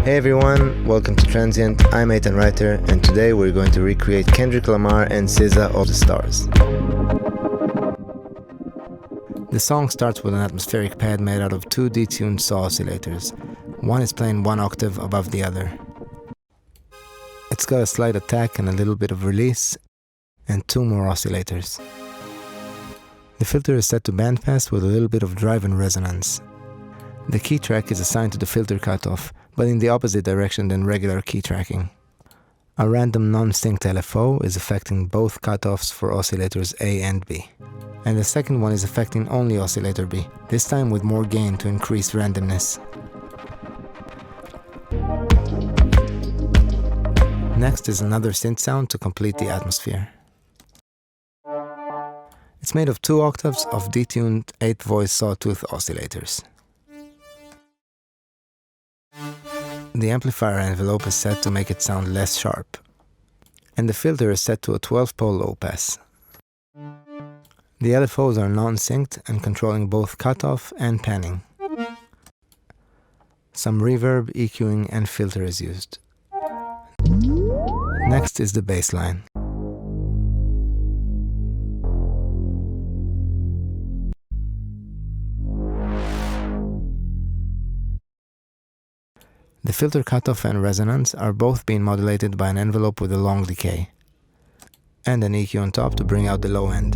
Hey everyone, welcome to Transient. I'm Eitan Reiter, and today we're going to recreate Kendrick Lamar and SZA All the Stars. The song starts with an atmospheric pad made out of two detuned saw oscillators. One is playing one octave above the other. It's got a slight attack and a little bit of release, and two more oscillators. The filter is set to bandpass with a little bit of drive and resonance. The key track is assigned to the filter cutoff, but in the opposite direction than regular key tracking. A random non-synced LFO is affecting both cutoffs for oscillators A and B. And the second one is affecting only oscillator B, this time with more gain to increase randomness. Next is another synth sound to complete the atmosphere. It's made of 2 octaves of detuned 8-voice sawtooth oscillators. The amplifier envelope is set to make it sound less sharp, and the filter is set to a 12-pole low pass. The LFOs are non-synced and controlling both cutoff and panning. Some reverb, EQing, and filter is used. Next is the bassline. The filter cutoff and resonance are both being modulated by an envelope with a long decay, and an EQ on top to bring out the low end.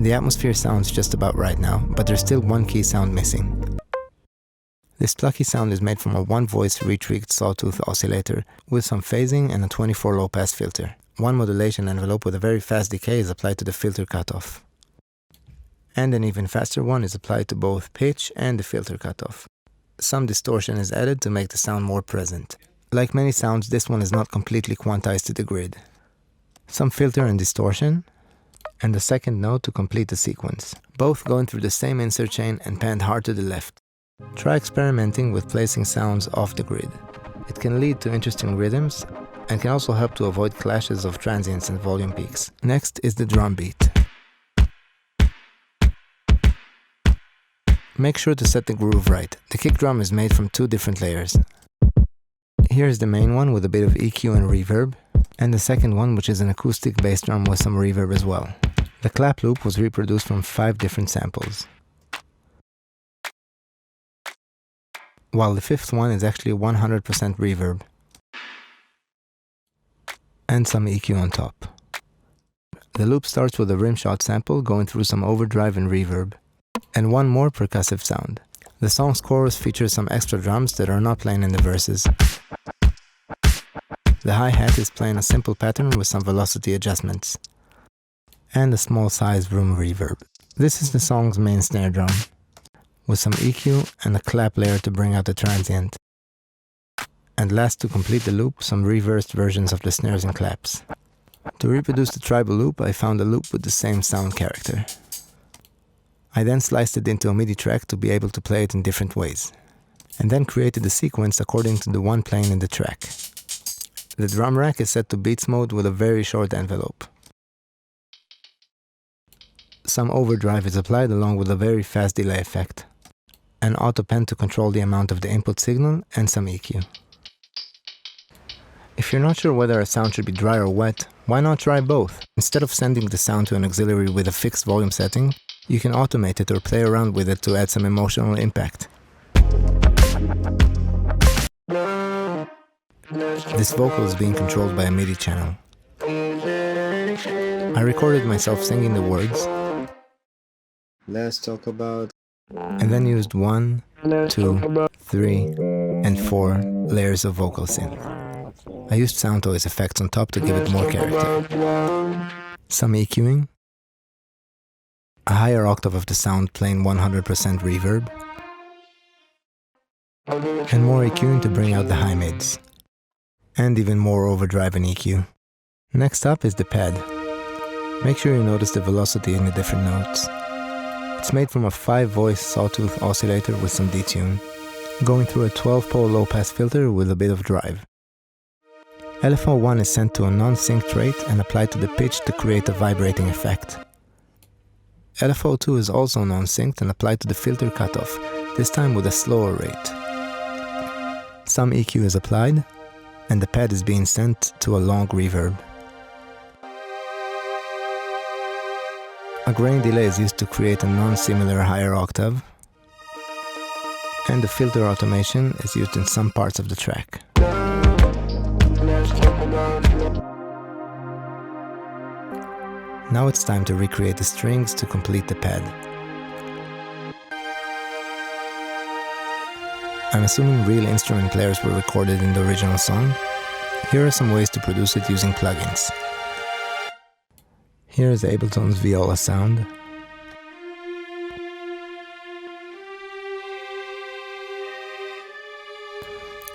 The atmosphere sounds just about right now, but there's still one key sound missing. This plucky sound is made from a 1-voice retweaked sawtooth oscillator with some phasing and a 24 low-pass filter. One modulation envelope with a very fast decay is applied to the filter cutoff, and an even faster one is applied to both pitch and the filter cutoff. Some distortion is added to make the sound more present. Like many sounds, this one is not completely quantized to the grid. Some filter and distortion, and the second note to complete the sequence, both going through the same insert chain and panned hard to the left. Try experimenting with placing sounds off the grid. It can lead to interesting rhythms and can also help to avoid clashes of transients and volume peaks. Next is the drum beat. Make sure to set the groove right. The kick drum is made from 2 different layers. Here's the main one with a bit of EQ and reverb, and the second one, which is an acoustic bass drum with some reverb as well. The clap loop was reproduced from 5 different samples, while the 5th one is actually 100% reverb and some EQ on top. The loop starts with a rimshot sample going through some overdrive and reverb, and one more percussive sound. The song's chorus features some extra drums that are not playing in the verses. The hi-hat is playing a simple pattern with some velocity adjustments, and a small size room reverb. This is the song's main snare drum, with some EQ and a clap layer to bring out the transient. And last, to complete the loop, some reversed versions of the snares and claps. To reproduce the tribal loop, I found a loop with the same sound character. I then sliced it into a MIDI track to be able to play it in different ways, and then created the sequence according to the one playing in the track. The drum rack is set to beats mode with a very short envelope. Some overdrive is applied along with a very fast delay effect, an auto pen to control the amount of the input signal, and some EQ. If you're not sure whether a sound should be dry or wet, why not try both? Instead of sending the sound to an auxiliary with a fixed volume setting, you can automate it or play around with it to add some emotional impact. This vocal is being controlled by a MIDI channel. I recorded myself singing the words. Let's talk about... and then used 1, 2, 3, and 4 layers of vocal synth. I used sound noise effects on top to give it more character. Some EQing, a higher octave of the sound playing 100% reverb, and more EQing to bring out the high mids, and even more overdrive and EQ. Next up is the pad. Make sure you notice the velocity in the different notes. It's made from a 5-voice sawtooth oscillator with some detune, going through a 12-pole low-pass filter with a bit of drive. LFO1 is sent to a non-synced rate and applied to the pitch to create a vibrating effect. LFO2 is also non-synced and applied to the filter cutoff, this time with a slower rate. Some EQ is applied, and the pad is being sent to a long reverb. A grain delay is used to create a non-similar higher octave, and the filter automation is used in some parts of the track. Now it's time to recreate the strings to complete the pad. I'm assuming real instrument players were recorded in the original song. Here are some ways to produce it using plugins. Here is Ableton's viola sound.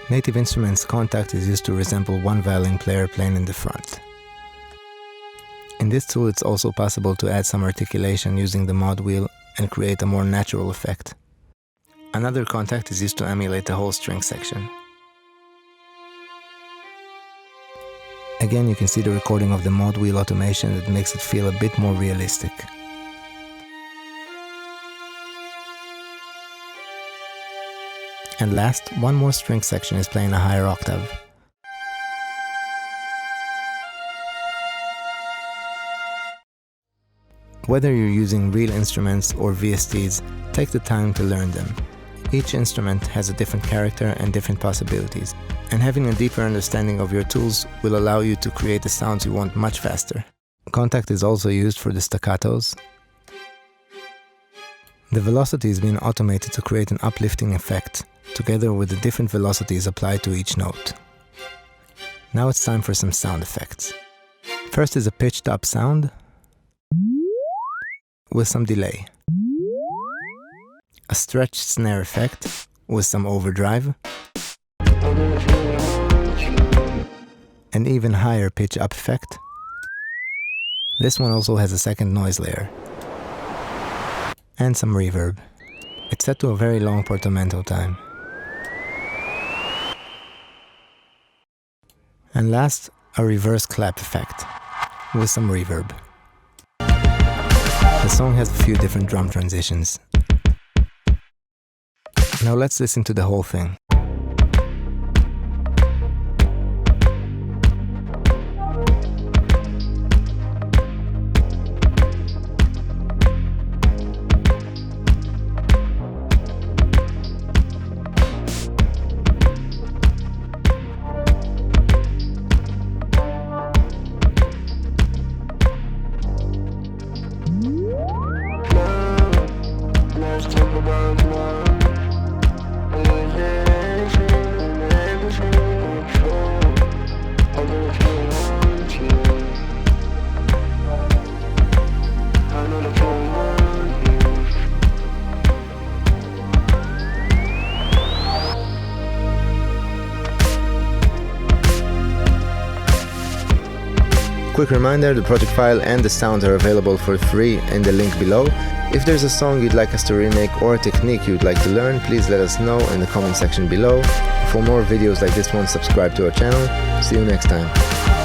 Native Instruments Contact is used to resemble one violin player playing in the front. In this tool it's also possible to add some articulation using the mod wheel and create a more natural effect. Another contact is used to emulate the whole string section. Again, you can see the recording of the mod wheel automation that makes it feel a bit more realistic. And last, one more string section is playing a higher octave. Whether you're using real instruments or VSTs, take the time to learn them. Each instrument has a different character and different possibilities, and having a deeper understanding of your tools will allow you to create the sounds you want much faster. Contact is also used for the staccatos. The velocity is being automated to create an uplifting effect, together with the different velocities applied to each note. Now it's time for some sound effects. First is a pitched up sound with some delay. A stretched snare effect with some overdrive. An even higher pitch up effect. This one also has a second noise layer. And some reverb. It's set to a very long portamento time. And last, a reverse clap effect with some reverb. The song has a few different drum transitions. Now let's listen to the whole thing. Quick reminder, the project file and the sounds are available for free in the link below. If there's a song you'd like us to remake or a technique you'd like to learn, please let us know in the comment section below. For more videos like this one, subscribe to our channel. See you next time.